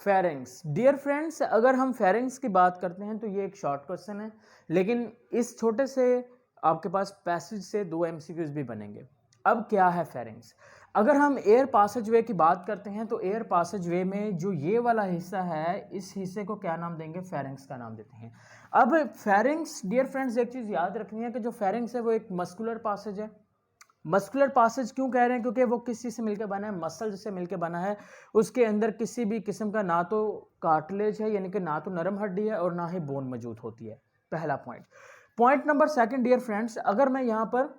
Pharynx. Dear friends, अगर हम pharynx की बात करते हैं तो ये एक शॉर्ट क्वेश्चन है, लेकिन इस छोटे से आपके पास पैसेज से 2 एमसीक्यूज भी बनेंगे। अब क्या है फेरिंग्स? अगर हम एयर पासेज वे की बात करते हैं तो एयर पासेज वे में जो ये वाला हिस्सा है, इस हिस्से को क्या नाम देंगे? फेरिंग्स का नाम देते हैं। अब फेरिंग्स, डियर फ्रेंड्स, एक चीज़ याद रखनी है कि जो फेरिंग्स है वो एक मस्कुलर पासेज है। मस्कुलर पासेज क्यों कह रहे हैं? क्योंकि वो किसी से मिलकर बना है, मसल से मिलकर बना है। उसके अंदर किसी भी किस्म का ना तो कार्टिलेज है, यानी कि ना तो नरम हड्डी है, और ना ही बोन मौजूद होती है। पहला point. Point number second, dear friends, अगर मैं यहाँ पर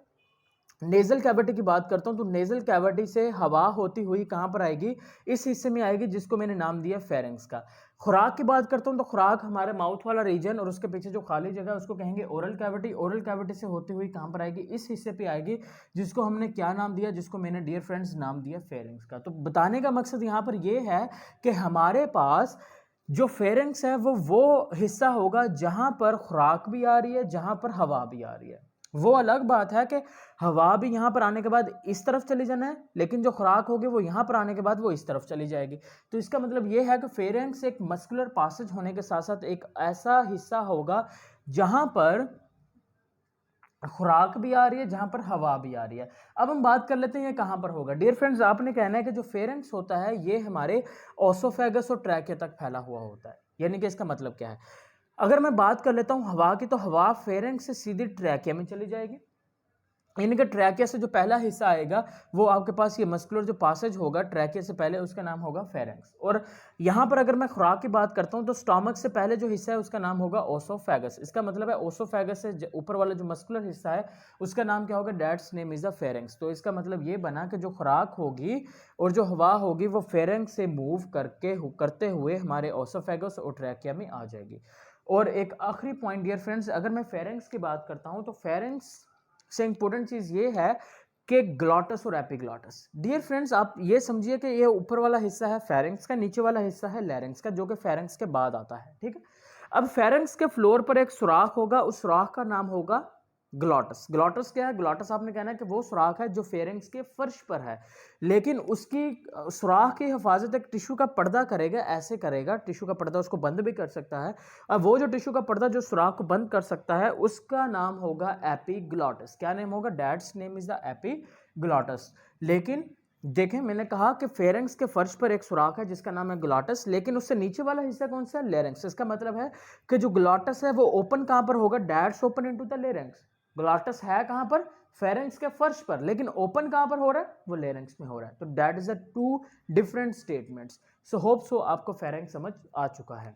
नेजल कैविटी की बात करता हूं तो नेजल कैविटी से हवा होती हुई कहां पर आएगी? इस हिस्से में आएगी जिसको मैंने नाम दिया फेरिंग्स का। खुराक की बात करता हूं तो खुराक हमारे माउथ वाला रीजन और उसके पीछे जो खाली जगह है उसको कहेंगे ओरल कैविटी। ओरल कैविटी से होती हुई कहां पर आएगी? इस हिस्से पे आएगी जिसको हमने क्या नाम दिया? जिसको मैंने डियर फ्रेंड्स नाम दिया फेरिंग्स का। तो बताने का मकसद यहां पर यह है कि हमारे पास जो फेरिंग्स है वो हिस्सा होगा जहां पर खुराक भी आ रही है, जहां पर हवा भी आ रही है। वो अलग बात है कि हवा भी यहां पर आने के बाद इस तरफ चली जाना है, लेकिन जो खुराक होगी वो यहां पर आने के बाद वो इस तरफ चली जाएगी। तो इसका मतलब ये है कि फेरिंग्स एक मस्कुलर पासेज होने के साथ साथ एक ऐसा हिस्सा होगा जहां पर खुराक भी आ रही है, जहां पर हवा भी आ रही है। अब हम बात कर लेते हैं ये कहां पर होगा। डियर फ्रेंड्स, आपने कहना है कि जो फेरिंग्स होता है ये हमारे ओसोफेगस और ट्रैकिया तक फैला हुआ होता है। यानी कि इसका मतलब क्या है? अगर मैं बात कर लेता हूं हवा की, तो हवा फेरिंग्स से सीधी ट्रैकिया में चली जाएगी। यानी कि ट्रैकिया से जो पहला हिस्सा आएगा वो आपके पास ये मस्कुलर जो पासेज होगा ट्रैकिया से पहले, उसका नाम होगा फेरिंग्स। और यहां पर अगर मैं खुराक की बात करता हूं तो स्टोमक से पहले जो हिस्सा है उसका नाम होगा ओसोफेगस। इसका मतलब है ओसोफेगस से ऊपर वाला जो मस्कुलर हिस्सा है उसका नाम क्या होगा? That's name is a pharynx. तो इसका मतलब ये बना कि जो खुराक होगी और जो हवा होगी वो फेरिंग्स से मूव करते हुए हमारे ओसोफेगस और ट्रैकिया में आ जाएगी। और एक आखिरी पॉइंट डियर फ्रेंड्स, अगर मैं फेरिंग्स की बात करता हूं तो फेरिंग्स से इंपॉर्टेंट चीज ये है कि ग्लॉटस और एपिग्लॉटस। डियर फ्रेंड्स, आप ये समझिए कि ये ऊपर वाला हिस्सा है फेरिंग्स का, नीचे वाला हिस्सा है लैरिंग्स का, जो कि फेरिंग्स के बाद आता है। ठीक है। अब फेरिंग्स के फ्लोर पर एक सुराख होगा, उस सुराख का नाम होगा ग्लॉटस। ग्लॉटस क्या है? ग्लॉटस आपने कहना है कि वो सुराख है जो फेरिंग्स के फर्श पर है, लेकिन उसकी सुराख की हिफाजत एक टिश्यू का पर्दा करेगा। ऐसे करेगा, टिश्यू का पर्दा उसको बंद भी कर सकता है। अब वो जो टिश्यू का पर्दा जो सुराख को बंद कर सकता है उसका नाम होगा एपिग्लॉटस। क्या नेम होगा? That's name is the epiglottis. लेकिन देखें, मैंने कहा कि फेरिंग्स के फर्श पर एक सुराख है जिसका नाम है ग्लॉटस, लेकिन उससे नीचे वाला हिस्सा कौन सा है? लेरिंग्स। इसका मतलब है कि जो ग्लॉटस है वो ओपन कहां पर होगा? That's open into the larynx. Glottis है कहां पर? फेरिंग्स के फर्श पर, लेकिन ओपन कहां पर हो रहा है? वो लेरिंग्स में हो रहा है। तो that is the two different statements. So hope so आपको फेरिंग्स समझ आ चुका है।